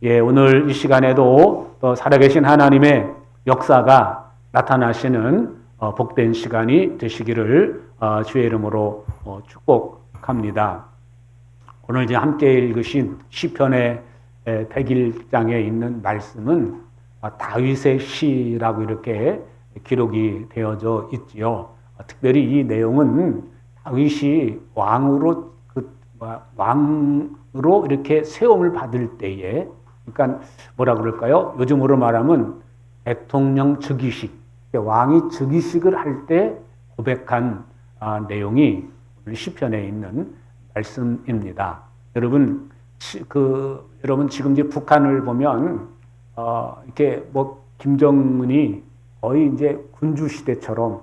오늘 이 시간에도 또 살아계신 하나님의 역사가 나타나시는 복된 시간이 되시기를 주의 이름으로 축복합니다. 오늘 이제 함께 읽으신 시편의 101장에 있는 말씀은 다윗의 시라고 이렇게 기록이 되어져 있지요. 특별히 이 내용은 다윗이 왕으로 이렇게 세움을 받을 때에, 그러니까 뭐라 그럴까요? 요즘으로 말하면 대통령 즉위식, 왕이 즉위식을 할 때 고백한 내용이 오늘 시편에 있는 말씀입니다. 여러분 지금 이제 북한을 보면 이렇게 김정은이 거의 이제 군주 시대처럼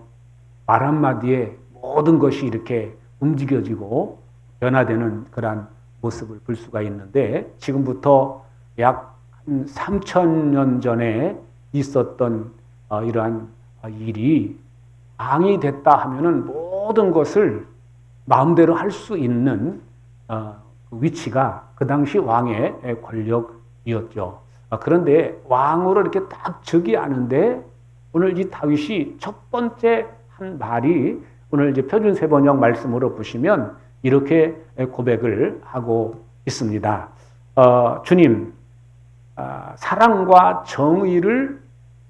말 한마디에 모든 것이 이렇게 움직여지고 변화되는 그러한 모습을 볼 수가 있는데, 지금부터 약 3,000년 전에 있었던 이러한 일이 왕이 됐다 하면은 모든 것을 마음대로 할 수 있는 위치가 그 당시 왕의 권력이었죠. 그런데 왕으로 이렇게 딱 즉위하는데 오늘 이 다윗이 첫 번째 한 말이 오늘 이제 표준세 번역 말씀으로 보시면 이렇게 고백을 하고 있습니다. 주님, 사랑과 정의를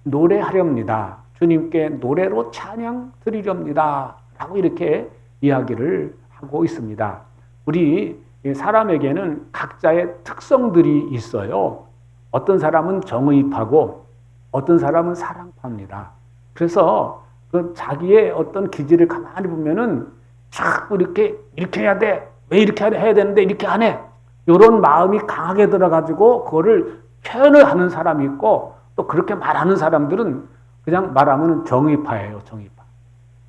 노래하렵니다. 주님께 노래로 찬양 드리렵니다. 라고 이렇게 이야기를 하고 있습니다. 우리 사람에게는 각자의 특성들이 있어요. 어떤 사람은 정의파고 어떤 사람은 사랑파입니다. 그래서 그 자기의 어떤 기질을 가만히 보면은 자꾸 이렇게 해야 돼. 왜 이렇게 해야 되는데 이렇게 안 해. 이런 마음이 강하게 들어가지고 그거를 표현을 하는 사람이 있고, 또 그렇게 말하는 사람들은 그냥 말하면 정의파예요. 정의파.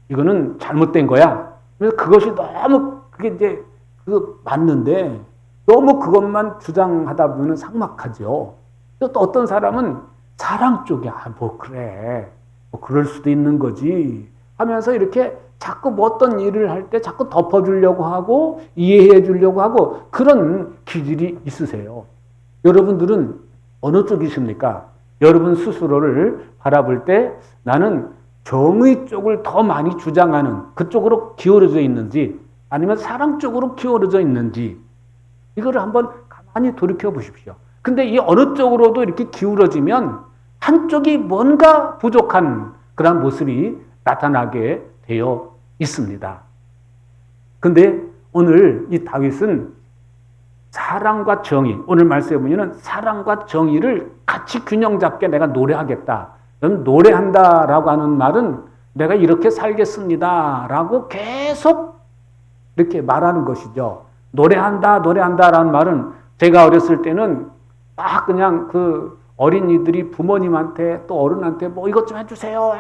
이거는 잘못된 거야. 그래서 그것이 너무 그게 이제 맞는데 너무 그것만 주장하다 보면 삭막하죠. 또 어떤 사람은 사랑 쪽에 그래. 그럴 수도 있는 거지 하면서 이렇게 자꾸 어떤 일을 할 때 자꾸 덮어주려고 하고 이해해 주려고 하고 그런 기질이 있으세요. 여러분들은 어느 쪽이십니까? 여러분 스스로를 바라볼 때 나는 정의 쪽을 더 많이 주장하는 그쪽으로 기울어져 있는지, 아니면 사랑 쪽으로 기울어져 있는지, 이거를 한번 가만히 돌이켜 보십시오. 근데 이 어느 쪽으로도 이렇게 기울어지면 한쪽이 뭔가 부족한 그런 모습이 나타나게 되어 있습니다. 근데 오늘 이 다윗은 사랑과 정의, 오늘 말씀해 보면 사랑과 정의를 같이 균형 잡게 내가 노래하겠다. 노래한다라고 하는 말은 내가 이렇게 살겠습니다라고 계속 이렇게 말하는 것이죠. 노래한다라는 말은 제가 어렸을 때는 막 그냥 어린이들이 부모님한테 또 어른한테 이것 좀 해주세요.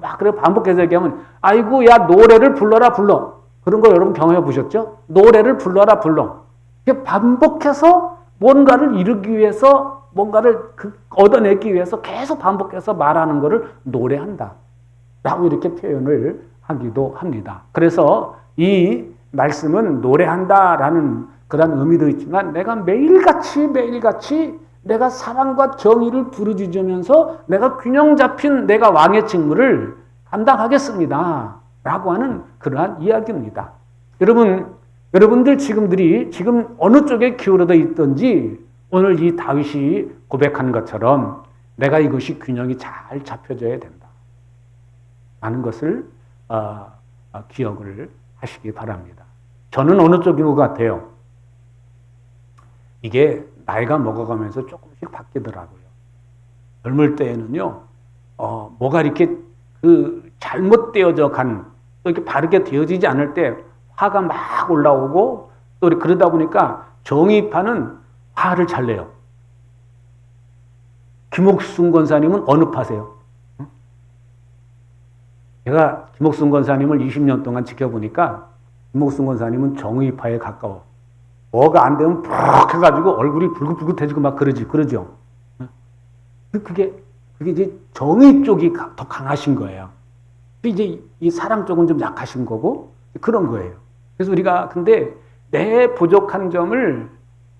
막 그래 반복해서 얘기하면 아이고 야 노래를 불러. 그런 거 여러분 경험해 보셨죠? 노래를 불러. 반복해서 뭔가를 이루기 위해서 뭔가를 얻어내기 위해서 계속 반복해서 말하는 것을 노래한다 라고 이렇게 표현을 하기도 합니다. 그래서 이 말씀은 노래한다라는 그런 의미도 있지만 내가 매일같이 내가 사랑과 정의를 부르짖으면서 내가 균형 잡힌 내가 왕의 직무를 감당하겠습니다 라고 하는 그러한 이야기입니다. 여러분들 지금 어느 쪽에 기울어져 있든지 오늘 이 다윗이 고백한 것처럼 내가 이것이 균형이 잘 잡혀져야 된다 라는 것을 기억을 하시기 바랍니다. 저는 어느 쪽인 것 같아요. 이게 나이가 먹어가면서 조금씩 바뀌더라고요. 젊을 때에는요, 뭐가 이렇게 잘못되어져 또 이렇게 바르게 되어지지 않을 때 화가 막 올라오고, 또 그러다 보니까 정의파는 화를 잘 내요. 김옥순 권사님은 어느 파세요? 제가 김옥순 권사님을 20년 동안 지켜보니까 김옥순 권사님은 정의파에 가까워. 뭐가 안 되면 푹 해가지고 얼굴이 붉긋붉긋해지고 막 그러죠. 그게 이제 정의 쪽이 더 강하신 거예요. 이제 이 사랑 쪽은 좀 약하신 거고 그런 거예요. 그래서 근데 내 부족한 점을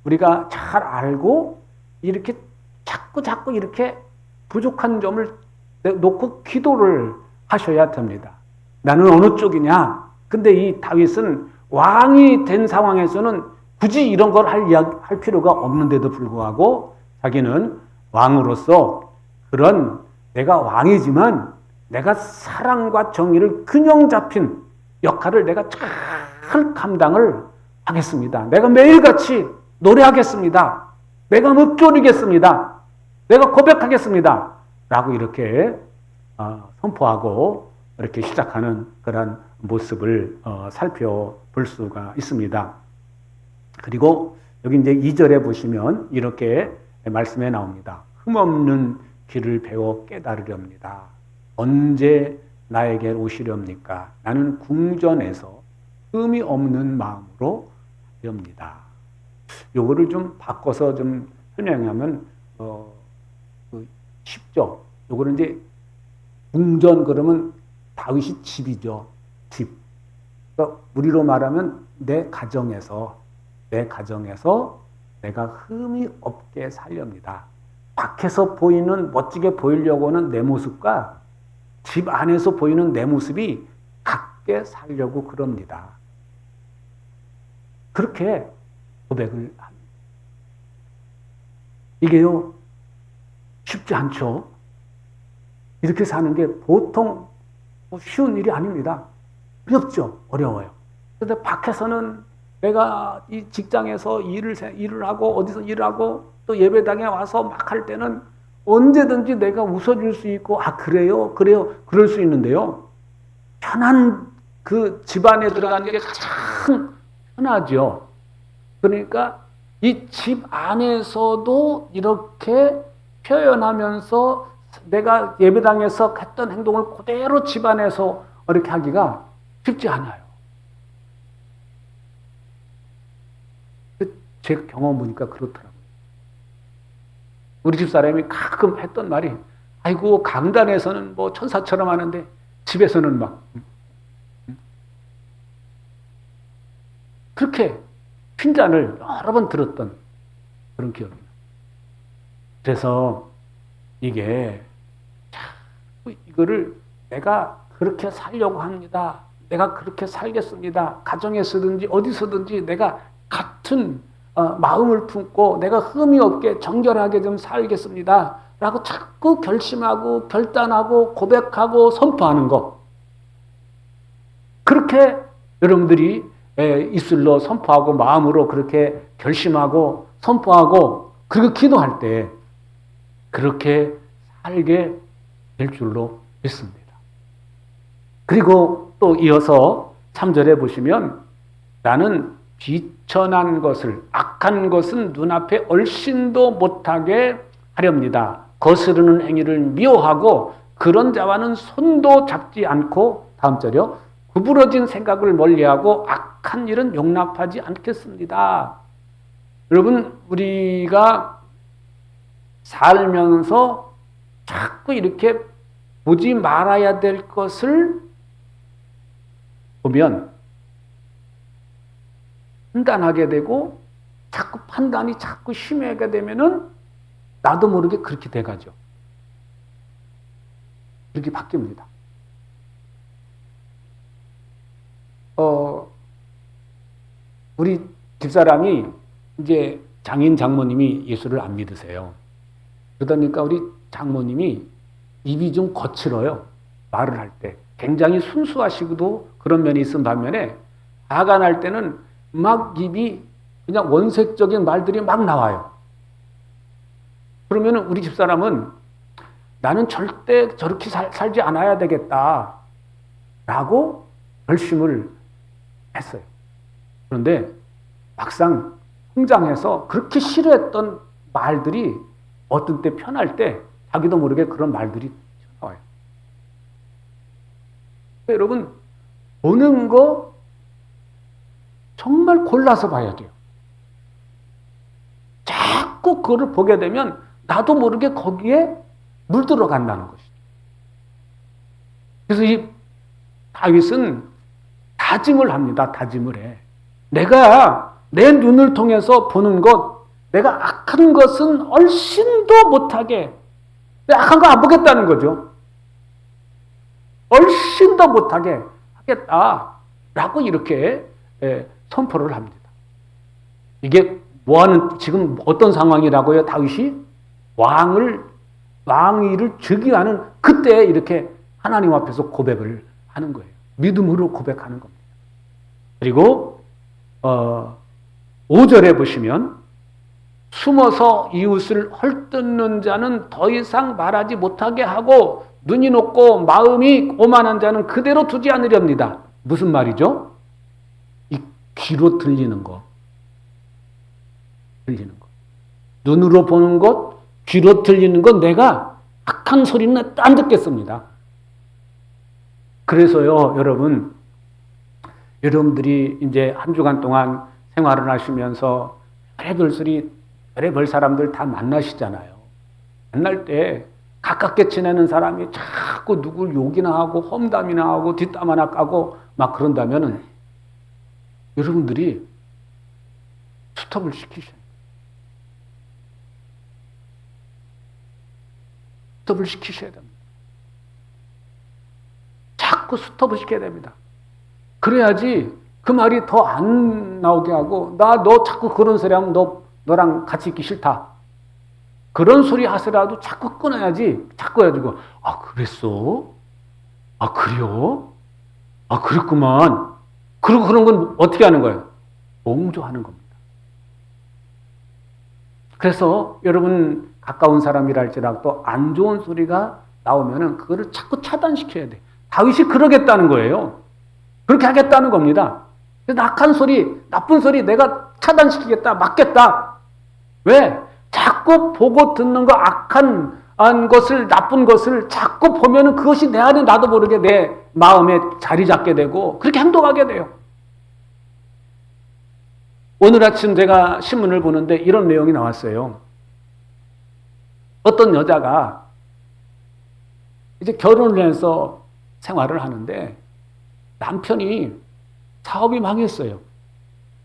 우리가 잘 알고 이렇게 자꾸 이렇게 부족한 점을 놓고 기도를 하셔야 됩니다. 나는 어느 쪽이냐? 근데 이 다윗은 왕이 된 상황에서는 굳이 이런 걸 할 필요가 없는데도 불구하고 자기는 왕으로서 그런 내가 왕이지만 내가 사랑과 정의를 균형 잡힌 역할을 내가 잘 감당을 하겠습니다. 내가 매일같이 노래하겠습니다. 내가 읊조리겠습니다. 내가 고백하겠습니다. 라고 이렇게 선포하고 이렇게 시작하는 그런 모습을 살펴볼 수가 있습니다. 그리고 여기 이제 2절에 보시면 이렇게 말씀에 나옵니다. 흠없는 길을 배워 깨달으렵니다. 언제 나에게 오시렵니까? 나는 궁전에서 흠이 없는 마음으로 하렵니다. 요거를 좀 바꿔서 좀 설명하면 쉽죠. 요거는 이제 궁전 그러면 다윗이 집이죠. 집. 그러니까 우리로 말하면 내 가정에서 내가 흠이 없게 살렵니다. 밖에서 보이는 멋지게 보이려고 하는 내 모습과 집 안에서 보이는 내 모습이 같게 살려고 그럽니다. 그렇게 고백을 합니다. 이게요, 쉽지 않죠. 이렇게 사는 게 보통 쉬운 일이 아닙니다. 어렵죠. 어려워요. 그런데 밖에서는 내가 이 직장에서 일을 하고 어디서 일을 하고 또 예배당에 와서 막 할 때는 언제든지 내가 웃어줄 수 있고 그래요 그럴 수 있는데요. 편한 그 집안에 들어가는 게 가장 편하죠. 그러니까 이 집 안에서도 이렇게 표현하면서 내가 예배당에서 했던 행동을 그대로 집 안에서 이렇게 하기가 쉽지 않아요. 제 경험 보니까 그렇더라고요. 우리 집사람이 가끔 했던 말이 아이고 강단에서는 뭐 천사처럼 하는데 집에서는 막 그렇게 핀잔을 여러 번 들었던 그런 기억이 나요. 그래서 이게 이거를 내가 그렇게 살려고 합니다. 내가 그렇게 살겠습니다. 가정에서든지 어디서든지 내가 같은 마음을 품고 내가 흠이 없게 정결하게 좀 살겠습니다. 라고 자꾸 결심하고 결단하고 고백하고 선포하는 것. 그렇게 여러분들이 입술로 선포하고 마음으로 그렇게 결심하고 선포하고 그리고 기도할 때 그렇게 살게 될 줄로 믿습니다. 그리고 또 이어서 3절에 보시면 나는 비천한 것을 악한 것은 눈앞에 얼씬도 못하게 하렵니다. 거스르는 행위를 미워하고 그런 자와는 손도 잡지 않고 다음 절이요. 구부러진 생각을 멀리하고 악한 일은 용납하지 않겠습니다. 여러분 우리가 살면서 자꾸 이렇게 보지 말아야 될 것을 보면 판단하게 되고 자꾸 판단이 자꾸 심하게 되면은 나도 모르게 그렇게 돼가죠. 이렇게 바뀝니다. 우리 집사람이 이제 장인 장모님이 예수를 안 믿으세요. 그러다 보니까 우리 장모님이 입이 좀 거칠어요. 말을 할 때. 굉장히 순수하시고도 그런 면이 있은 반면에 화가 날 때는 막 입이 그냥 원색적인 말들이 막 나와요. 그러면 우리 집사람은 나는 절대 저렇게 살지 않아야 되겠다 라고 결심을 했어요. 그런데 막상 성장해서 그렇게 싫어했던 말들이 어떤 때 편할 때 자기도 모르게 그런 말들이 나와요. 여러분 보는 거 정말 골라서 봐야 돼요. 자꾸 그거를 보게 되면 나도 모르게 거기에 물들어 간다는 것이죠. 그래서 이 다윗은 다짐을 합니다. 다짐을 해. 내가 내 눈을 통해서 보는 것 내가 악한 것은 훨씬 더 못하게, 악한 거 안 보겠다는 거죠. 훨씬 더 못하게 하겠다라고 이렇게 선포를 합니다. 이게 뭐하는, 지금 어떤 상황이라고요? 다윗이 왕위를 즉위하는 그때 이렇게 하나님 앞에서 고백을 하는 거예요. 믿음으로 고백하는 겁니다. 그리고 5절에 보시면 숨어서 이웃을 헐뜯는 자는 더 이상 말하지 못하게 하고 눈이 높고 마음이 오만한 자는 그대로 두지 않으렵니다. 무슨 말이죠? 이 귀로 들리는 거. 눈으로 보는 것, 귀로 들리는 것, 내가 악한 소리는 안 듣겠습니다. 그래서요, 여러분들이 이제 한 주간 동안 생활을 하시면서 별의별 사람들 다 만나시잖아요. 만날 때 가깝게 지내는 사람이 자꾸 누굴 욕이나 하고 험담이나 하고 뒷담 하나 까고 막 그런다면은 여러분들이 스톱을 시키셔야 돼요. 스톱을 시키셔야 됩니다. 자꾸 스톱을 시켜야 됩니다. 그래야지 그 말이 더 안 나오게 하고, 너 자꾸 그런 소리 하면 너랑 같이 있기 싫다. 그런 소리 하더라도 자꾸 끊어야지. 자꾸 해가지고, 그랬어? 그래요? 그랬구만. 그리고 그런 건 어떻게 하는 거예요? 옹조하는 겁니다. 그래서 여러분, 가까운 사람이랄지라도 안 좋은 소리가 나오면은 그거를 자꾸 차단시켜야 돼. 다윗이 그러겠다는 거예요. 그렇게 하겠다는 겁니다. 악한 소리, 나쁜 소리 내가 차단시키겠다, 막겠다. 왜? 자꾸 보고 듣는 거, 악한 것을, 나쁜 것을 자꾸 보면은 그것이 내 안에 나도 모르게 내 마음에 자리 잡게 되고 그렇게 행동하게 돼요. 오늘 아침 제가 신문을 보는데 이런 내용이 나왔어요. 어떤 여자가 이제 결혼을 해서 생활을 하는데 남편이 사업이 망했어요.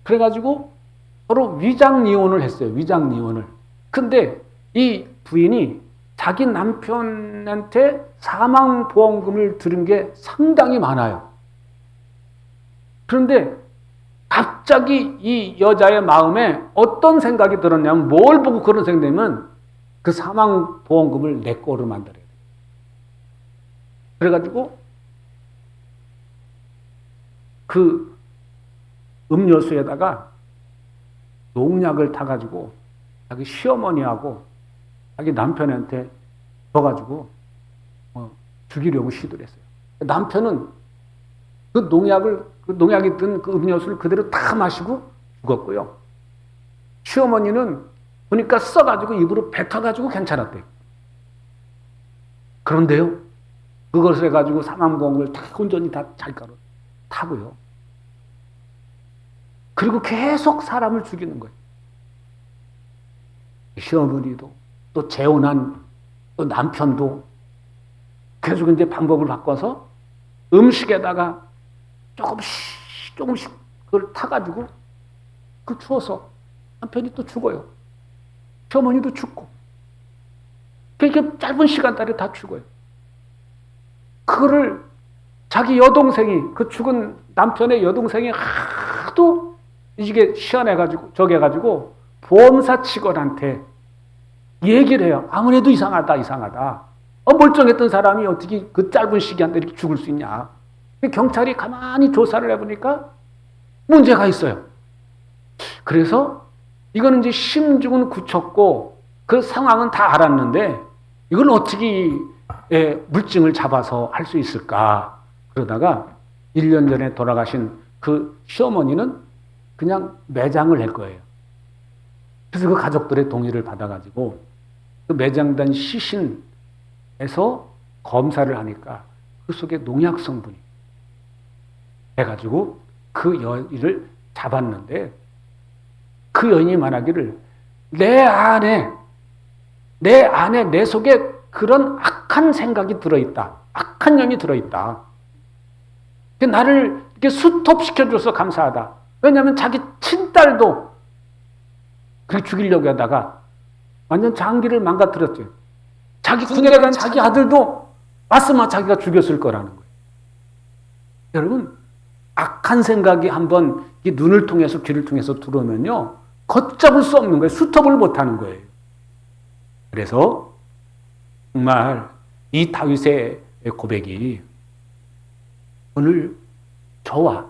그래가지고 서로 위장이혼을 했어요. 위장이혼을. 근데 이 부인이 자기 남편한테 사망보험금을 들은 게 상당히 많아요. 그런데 갑자기 이 여자의 마음에 어떤 생각이 들었냐면, 뭘 보고 그런 생각이 들면 그 사망보험금을 내 거로 만들어야 돼요. 그래가지고 그 음료수에다가 농약을 타가지고 자기 시어머니하고 자기 남편한테 줘가지고 죽이려고 시도를 했어요. 남편은 그 농약이 든 그 음료수를 그대로 다 마시고 죽었고요. 시어머니는 보니까 써가지고 입으로 뱉어가지고 괜찮았대요. 그런데요, 그것을 해가지고 사망보험을 다 온전히 다 자기 거로 타고요. 그리고 계속 사람을 죽이는 거예요. 시어머니도 또 재혼한 또 남편도 계속 이제 방법을 바꿔서 음식에다가 조금씩 그걸 타가지고 그 주워서 남편이 또 죽어요. 시어머니도 죽고. 그러니까 짧은 시간짜리 다 죽어요. 그거를 자기 여동생이, 그 죽은 남편의 여동생이 하도 이게 시원해가지고, 저기 해가지고, 보험사 직원한테 얘기를 해요. 아무래도 이상하다. 멀쩡했던 사람이 어떻게 그 짧은 시간에 이렇게 죽을 수 있냐. 경찰이 가만히 조사를 해보니까 문제가 있어요. 그래서 이거는 이제 심증은 굳혔고, 그 상황은 다 알았는데, 이걸 어떻게 물증을 잡아서 할 수 있을까? 그러다가 1년 전에 돌아가신 그 시어머니는 그냥 매장을 할 거예요. 그래서 그 가족들의 동의를 받아가지고 그 매장된 시신에서 검사를 하니까 그 속에 농약 성분이 해가지고 그 여인을 잡았는데, 그 여인이 말하기를 내 안에 내 속에 그런 악한 생각이 들어있다. 악한 영이 들어있다. 나를 이렇게 스톱시켜줘서 감사하다. 왜냐하면 자기 친딸도 그렇게 죽이려고 하다가 완전 장기를 망가뜨렸죠. 자기 군대 간 자기 아들도 봤으면 자기가 죽였을 거라는 거예요. 여러분, 악한 생각이 한번 눈을 통해서 귀를 통해서 들어오면요, 걷잡을 수 없는 거예요. 수톱을 못하는 거예요. 그래서 정말 이 다윗의 고백이 오늘 저와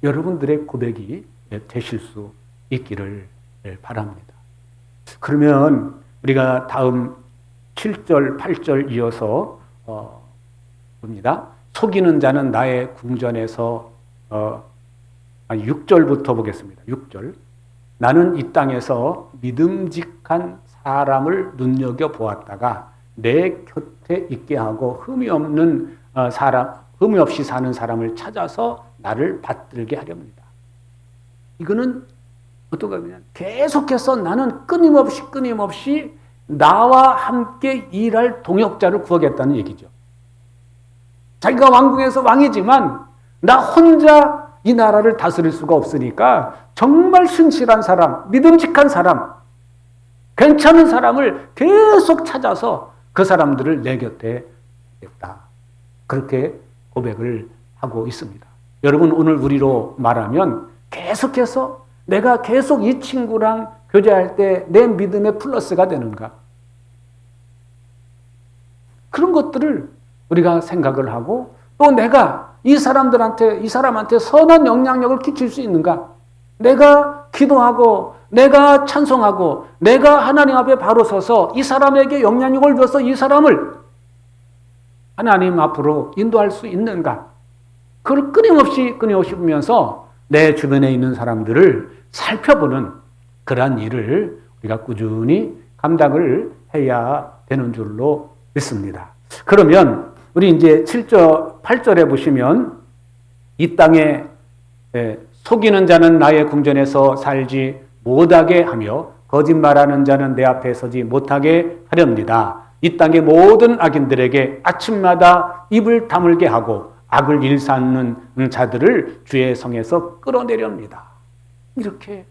여러분들의 고백이 되실 수 있기를 바랍니다. 그러면 우리가 다음 7절, 8절 이어서 봅니다. 속이는 자는 나의 궁전에서 6절부터 보겠습니다. 6절. 나는 이 땅에서 믿음직한 사람을 눈여겨보았다가 내 곁에 있게 하고 흠이 없이 사는 사람을 찾아서 나를 받들게 하렵니다. 이거는 어떤가 하면 계속해서 나는 끊임없이 나와 함께 일할 동역자를 구하겠다는 얘기죠. 자기가 왕궁에서 왕이지만 나 혼자 이 나라를 다스릴 수가 없으니까 정말 신실한 사람, 믿음직한 사람, 괜찮은 사람을 계속 찾아서 그 사람들을 내 곁에 하겠다. 그렇게 고백을 하고 있습니다. 여러분, 오늘 우리로 말하면 계속해서 내가 계속 이 친구랑 교제할 때 내 믿음의 플러스가 되는가? 그런 것들을 우리가 생각을 하고 또 내가 이 사람한테 선한 영향력을 끼칠 수 있는가? 내가 기도하고 내가 찬송하고 내가 하나님 앞에 바로 서서 이 사람에게 영향력을 줘서 이 사람을 하나님 앞으로 인도할 수 있는가? 그걸 끊임없이 보면서 내 주변에 있는 사람들을 살펴보는 그러한 일을 우리가 꾸준히 감당을 해야 되는 줄로 믿습니다. 그러면 우리 이제 7절, 8절에 보시면 이 땅에 속이는 자는 나의 궁전에서 살지 못하게 하며 거짓말하는 자는 내 앞에 서지 못하게 하렵니다. 이 땅의 모든 악인들에게 아침마다 입을 다물게 하고 악을 일삼는 자들을 주의 성에서 끌어내렵니다. 이렇게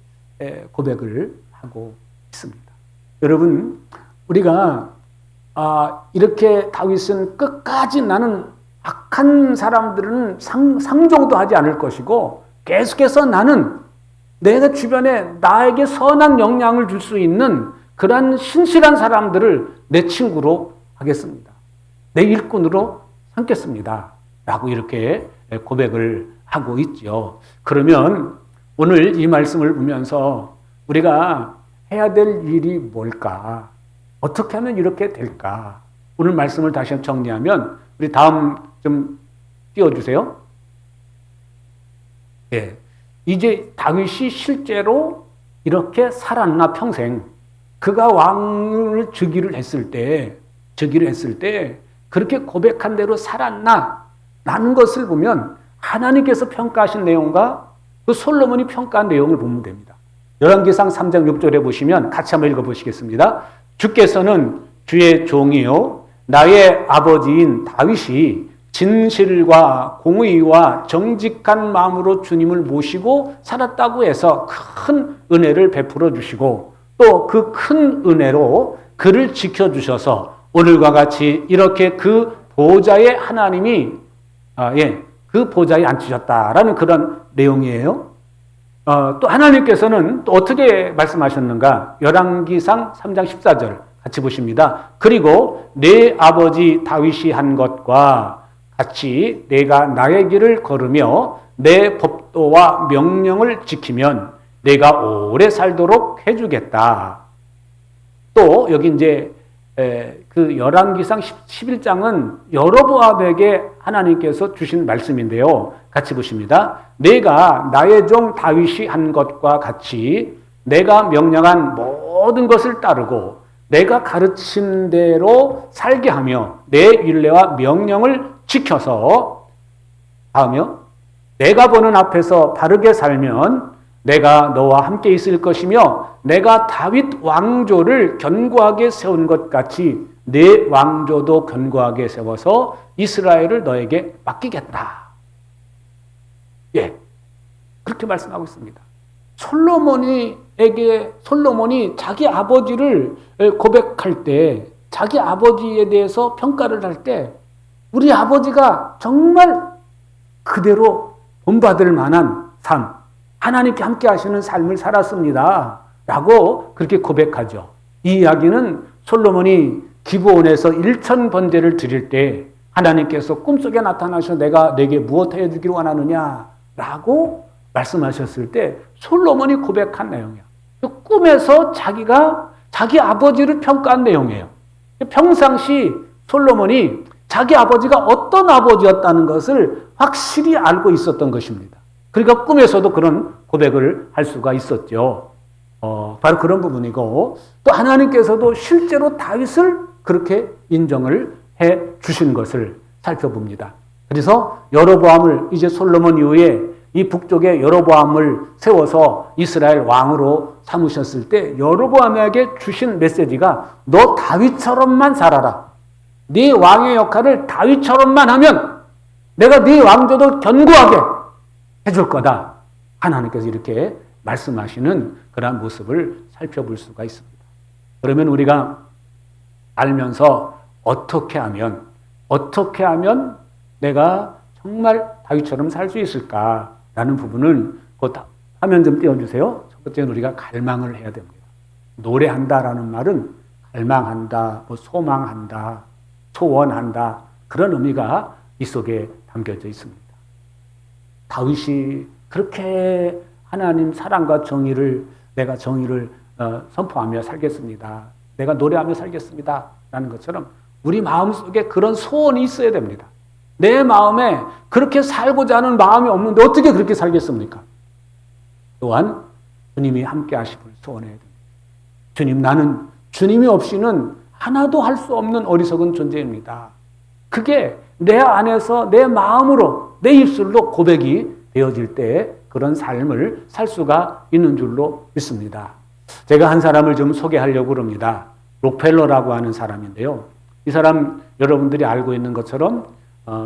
고백을 하고 있습니다. 여러분, 우리가 이렇게 다윗은 끝까지 나는 악한 사람들은 상종도 하지 않을 것이고 계속해서 나는 내가 주변에 나에게 선한 영향을 줄 수 있는 그러한 신실한 사람들을 내 친구로 하겠습니다. 내 일꾼으로 삼겠습니다. 라고 이렇게 고백을 하고 있죠. 그러면 오늘 이 말씀을 보면서 우리가 해야 될 일이 뭘까? 어떻게 하면 이렇게 될까? 오늘 말씀을 다시 한번 정리하면 우리 다음 좀 띄워주세요. 예, 이제 다윗이 실제로 이렇게 살았나 평생 그가 왕을 즉위를 했을 때 그렇게 고백한 대로 살았나 라는 것을 보면 하나님께서 평가하신 내용과 그 솔로몬이 평가한 내용을 보면 됩니다. 열왕기상 3장 6절에 보시면 같이 한번 읽어보시겠습니다. 주께서는 주의 종이요 나의 아버지인 다윗이 진실과 공의와 정직한 마음으로 주님을 모시고 살았다고 해서 큰 은혜를 베풀어 주시고 또 그 큰 은혜로 그를 지켜주셔서 오늘과 같이 이렇게 그 보좌에 하나님이 그 보좌에 앉히셨다라는 그런 내용이에요. 또 하나님께서는 또 어떻게 말씀하셨는가? 열왕기상 3장 14절 같이 보십니다. 그리고 내 아버지 다윗이 한 것과 같이 내가 나의 길을 걸으며 내 법도와 명령을 지키면 내가 오래 살도록 해주겠다. 또 여기 이제 그 열왕기상 11장은 여로보암에게 하나님께서 주신 말씀인데요. 같이 보십니다. 내가 나의 종 다윗이 한 것과 같이 내가 명령한 모든 것을 따르고 내가 가르친 대로 살게 하며 내 율례와 명령을 지켜서 하며 내가 보는 앞에서 바르게 살면 내가 너와 함께 있을 것이며 내가 다윗 왕조를 견고하게 세운 것 같이 내 왕조도 견고하게 세워서 이스라엘을 너에게 맡기겠다. 예, 그렇게 말씀하고 있습니다. 솔로몬이 자기 아버지를 고백할 때, 자기 아버지에 대해서 평가를 할 때, 우리 아버지가 정말 그대로 본받을 만한 삶, 하나님께 함께 하시는 삶을 살았습니다. 라고 그렇게 고백하죠. 이 이야기는 솔로몬이 기브온에서 1000번제를 드릴 때 하나님께서 꿈속에 나타나셔 내가 내게 무엇 해주기를 원하느냐 라고 말씀하셨을 때 솔로몬이 고백한 내용이에요. 꿈에서 자기가 자기 아버지를 평가한 내용이에요. 평상시 솔로몬이 자기 아버지가 어떤 아버지였다는 것을 확실히 알고 있었던 것입니다. 그러니까 꿈에서도 그런 고백을 할 수가 있었죠. 바로 그런 부분이고, 또 하나님께서도 실제로 다윗을 그렇게 인정을 해 주신 것을 살펴봅니다. 그래서 여로보암을 이제 솔로몬 이후에 이 북쪽에 여로보암을 세워서 이스라엘 왕으로 삼으셨을 때 여로보암에게 주신 메시지가 너 다윗처럼만 살아라. 네 왕의 역할을 다윗처럼만 하면 내가 네 왕조도 견고하게 해줄 거다. 하나님께서 이렇게 말씀하시는 그러한 모습을 살펴볼 수가 있습니다. 그러면 우리가 알면서 어떻게 하면 내가 정말 다윗처럼 살 수 있을까라는 부분은 그 화면 좀 띄워주세요. 첫 번째는 우리가 갈망을 해야 됩니다. 노래한다라는 말은 갈망한다, 소망한다, 소원한다 그런 의미가 이 속에 담겨져 있습니다. 다윗이 그렇게 하나님 사랑과 정의를 내가 정의를 선포하며 살겠습니다. 내가 노래하며 살겠습니다. 라는 것처럼 우리 마음속에 그런 소원이 있어야 됩니다. 내 마음에 그렇게 살고자 하는 마음이 없는데 어떻게 그렇게 살겠습니까? 또한 주님이 함께 하심을 소원해야 됩니다. 주님, 나는 주님이 없이는 하나도 할 수 없는 어리석은 존재입니다. 그게 내 안에서 내 마음으로 내 입술로 고백이 되어질 때 그런 삶을 살 수가 있는 줄로 믿습니다. 제가 한 사람을 좀 소개하려고 합니다. 록펠러라고 하는 사람인데요. 이 사람 여러분들이 알고 있는 것처럼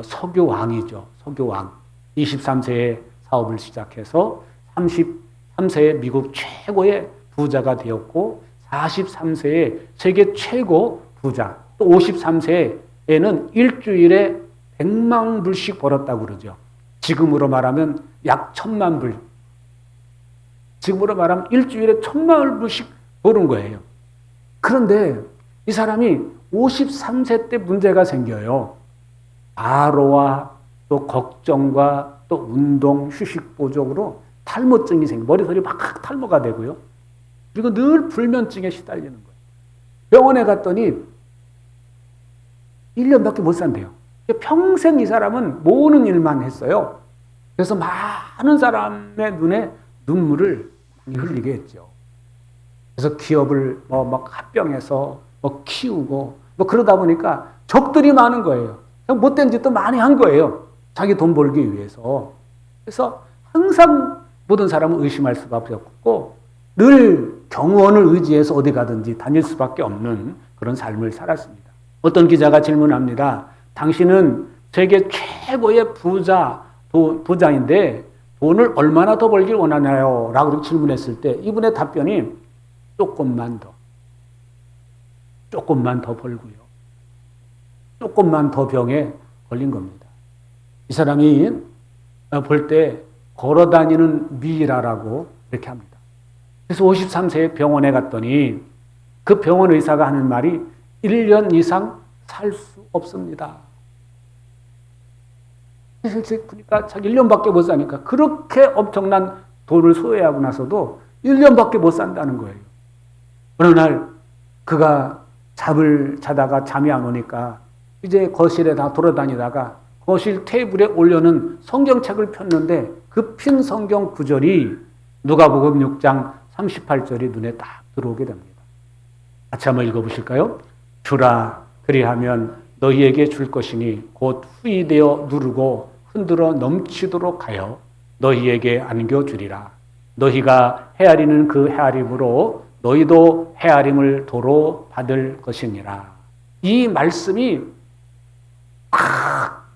석유왕이죠. 석유왕. 23세에 사업을 시작해서 33세에 미국 최고의 부자가 되었고 43세에 세계 최고 부자, 또 53세에는 일주일에 100만 불씩 벌었다고 그러죠. 지금으로 말하면 약 1000만 불. 지금으로 말하면 일주일에 1000만 불씩 버는 거예요. 그런데 이 사람이 53세 때 문제가 생겨요. 과로와 또 걱정과 또 운동, 휴식 부족으로 탈모증이 생겨. 머리털이 막 탈모가 되고요. 그리고 늘 불면증에 시달리는 거예요. 병원에 갔더니 1년밖에 못 산대요. 평생 이 사람은 모으는 일만 했어요. 그래서 많은 사람의 눈에 눈물을 많이 흘리게 했죠. 그래서 기업을 막 합병해서 키우고 그러다 보니까 적들이 많은 거예요. 못된 짓도 많이 한 거예요. 자기 돈 벌기 위해서. 그래서 항상 모든 사람은 의심할 수밖에 없고 늘 경원을 의지해서 어디 가든지 다닐 수밖에 없는 그런 삶을 살았습니다. 어떤 기자가 질문합니다. 당신은 세계 최고의 부자인데 돈을 얼마나 더 벌길 원하나요? 라고 질문했을 때 이분의 답변이 조금만 더 벌고요. 조금만 더 병에 걸린 겁니다. 이 사람이 볼 때 걸어다니는 미라라고 이렇게 합니다. 그래서 53세에 병원에 갔더니 그 병원 의사가 하는 말이 1년 이상 살 수 없습니다. 그러니까 자기 1년밖에 못 사니까 그렇게 엄청난 돈을 소유하고 나서도 1년밖에 못 산다는 거예요. 어느 날 그가 잠을 자다가 잠이 안 오니까 이제 거실에 다 돌아다니다가 거실 테이블에 올려놓은 성경책을 폈는데 그 핀 성경 구절이 누가복음 6장 38절이 눈에 딱 들어오게 됩니다. 같이 한번 읽어보실까요? 주라 그리하면 너희에게 줄 것이니 곧 후이되어 누르고 흔들어 넘치도록 하여 너희에게 안겨주리라. 너희가 헤아리는 그 헤아림으로 너희도 헤아림을 도로 받을 것이니라. 이 말씀이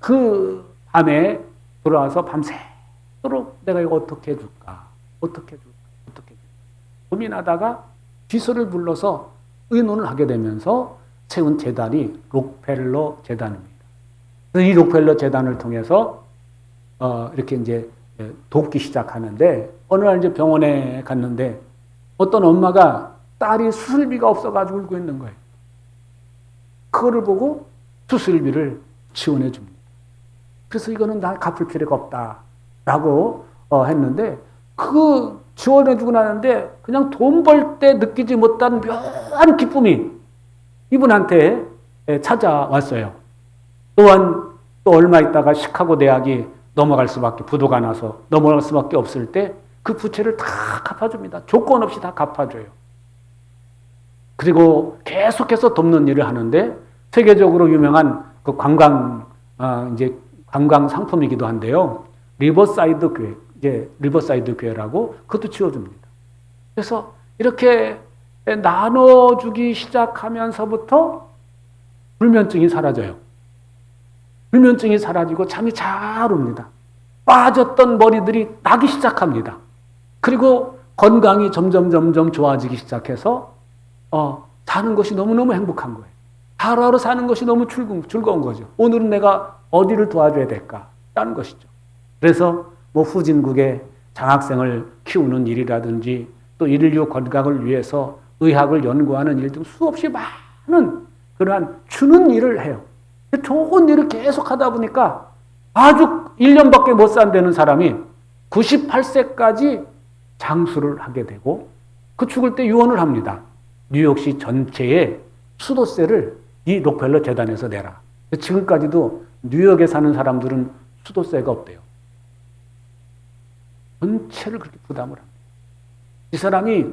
그 밤에 돌아와서 밤새도록 내가 이거 어떻게 해줄까? 고민하다가 비서를 불러서 의논을 하게 되면서 세운 재단이 록펠러 재단입니다. 이 록펠러 재단을 통해서 이렇게 이제 돕기 시작하는데 어느 날 이제 병원에 갔는데 어떤 엄마가 딸이 수술비가 없어가지고 울고 있는 거예요. 그거를 보고 수술비를 지원해 줍니다. 그래서 이거는 나 갚을 필요가 없다라고 했는데 그 지원해주고 나는데 그냥 돈 벌 때 느끼지 못한 묘한 기쁨이 이분한테 찾아왔어요. 또한 또 얼마 있다가 시카고 대학이 넘어갈 수밖에 부도가 나서 넘어갈 수밖에 없을 때 그 부채를 다 갚아줍니다. 조건 없이 다 갚아줘요. 그리고 계속해서 돕는 일을 하는데 세계적으로 유명한 그 관광 상품이기도 한데요. 리버사이드 교회, 이제 리버사이드 교회라고 그것도 지어줍니다. 그래서 이렇게 나눠주기 시작하면서부터 불면증이 사라져요. 불면증이 사라지고 잠이 잘 옵니다. 빠졌던 머리들이 나기 시작합니다. 그리고 건강이 점점 좋아지기 시작해서 사는 것이 너무너무 행복한 거예요. 하루하루 사는 것이 너무 즐거운 거죠. 오늘은 내가 어디를 도와줘야 될까라는 것이죠. 그래서 뭐 후진국의 장학생을 키우는 일이라든지 또 인류 건강을 위해서 의학을 연구하는 일 등 수없이 많은 그러한 주는 일을 해요. 좋은 일을 계속 하다 보니까 아주 1년밖에 못 산다는 사람이 98세까지 장수를 하게 되고 그 죽을 때 유언을 합니다. 뉴욕시 전체의 수도세를 이 록펠러 재단에서 내라. 지금까지도 뉴욕에 사는 사람들은 수도세가 없대요. 전체를 그렇게 부담을 합니다. 이 사람이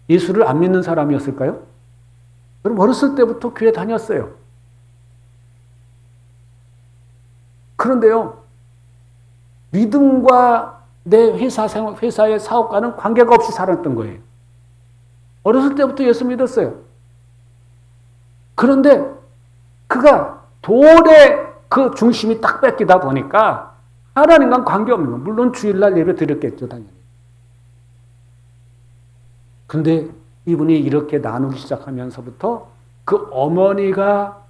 예수를 안 믿는 사람이었을까요? 그럼 어렸을 때부터 교회 다녔어요. 그런데요, 믿음과 내 회사의 사업과는 관계가 없이 살았던 거예요. 어렸을 때부터 예수 믿었어요. 그런데 그가 돈의 그 중심이 딱 뺏기다 보니까 하나님과는 관계없는 거예요. 물론 주일날 예배 드렸겠죠, 당연히. 근데 이분이 이렇게 나누기 시작하면서부터 그 어머니가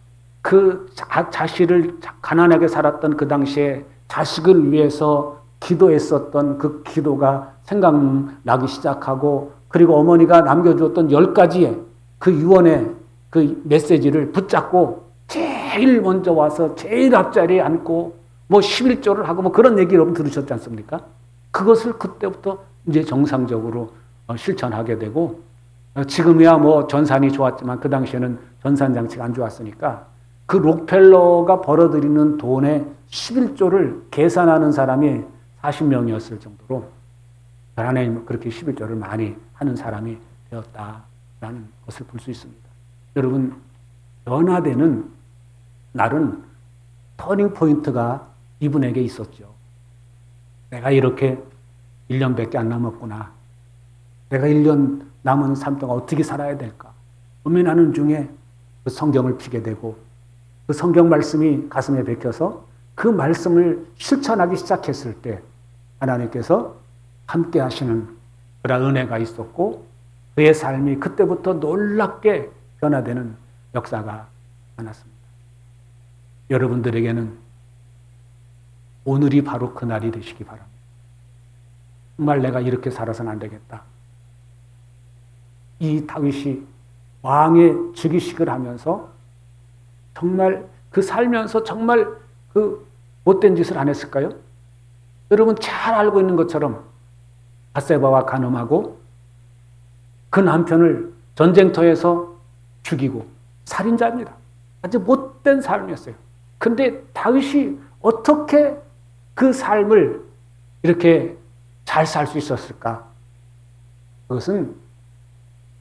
그 자식을 가난하게 살았던 그 당시에 자식을 위해서 기도했었던 그 기도가 생각나기 시작하고 그리고 어머니가 남겨주었던 10가지의 그 유언의 그 메시지를 붙잡고 제일 먼저 와서 제일 앞자리에 앉고 뭐 11조를 하고 뭐 그런 얘기 여러분 들으셨지 않습니까? 그것을 그때부터 이제 정상적으로 실천하게 되고 지금이야 뭐 전산이 좋았지만 그 당시에는 전산 장치가 안 좋았으니까 그 록펠러가 벌어들이는 돈의 11조를 계산하는 사람이 40명이었을 정도로 하나님 그렇게 11조를 많이 하는 사람이 되었다라는 것을 볼 수 있습니다. 여러분 변화되는 날은 터닝 포인트가 이분에게 있었죠. 내가 이렇게 1년밖에 안 남았구나. 내가 1년 남은 삶 동안 어떻게 살아야 될까? 고민하는 중에 그 성경을 피게 되고 그 성경 말씀이 가슴에 박혀서 그 말씀을 실천하기 시작했을 때 하나님께서 함께 하시는 그런 은혜가 있었고 그의 삶이 그때부터 놀랍게 변화되는 역사가 많았습니다. 여러분들에게는 오늘이 바로 그날이 되시기 바랍니다. 정말 내가 이렇게 살아서는 안 되겠다. 이 다윗이 왕의 즉위식을 하면서 정말 그 살면서 정말 그 못된 짓을 안 했을까요? 여러분 잘 알고 있는 것처럼 밧세바와 간음하고 그 남편을 전쟁터에서 죽이고 살인자입니다. 아주 못된 삶이었어요. 근데 다윗이 어떻게 그 삶을 이렇게 잘 살 수 있었을까? 그것은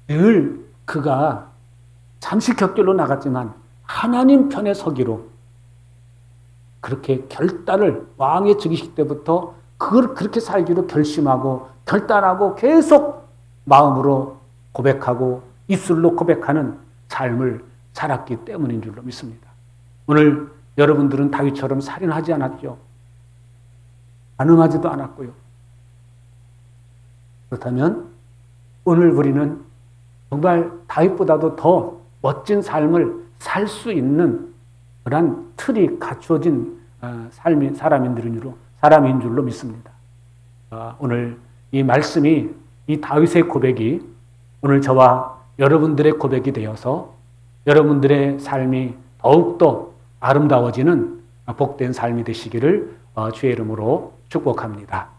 늘 그가 잠시 곁길로 나갔지만 하나님 편에 서기로 그렇게 결단을 왕의 즉위식 때부터 그걸 그렇게 살기로 결심하고 결단하고 계속 마음으로 고백하고 입술로 고백하는 삶을 살았기 때문인 줄로 믿습니다. 오늘 여러분들은 다윗처럼 살인하지 않았죠. 간음하지도 않았고요. 그렇다면 오늘 우리는 정말 다윗보다도 더 멋진 삶을 살 수 있는 그런 틀이 갖춰진 사람인 줄로 믿습니다. 오늘 이 말씀이, 이 다윗의 고백이 오늘 저와 여러분들의 고백이 되어서 여러분들의 삶이 더욱더 아름다워지는 복된 삶이 되시기를 주의 이름으로 축복합니다.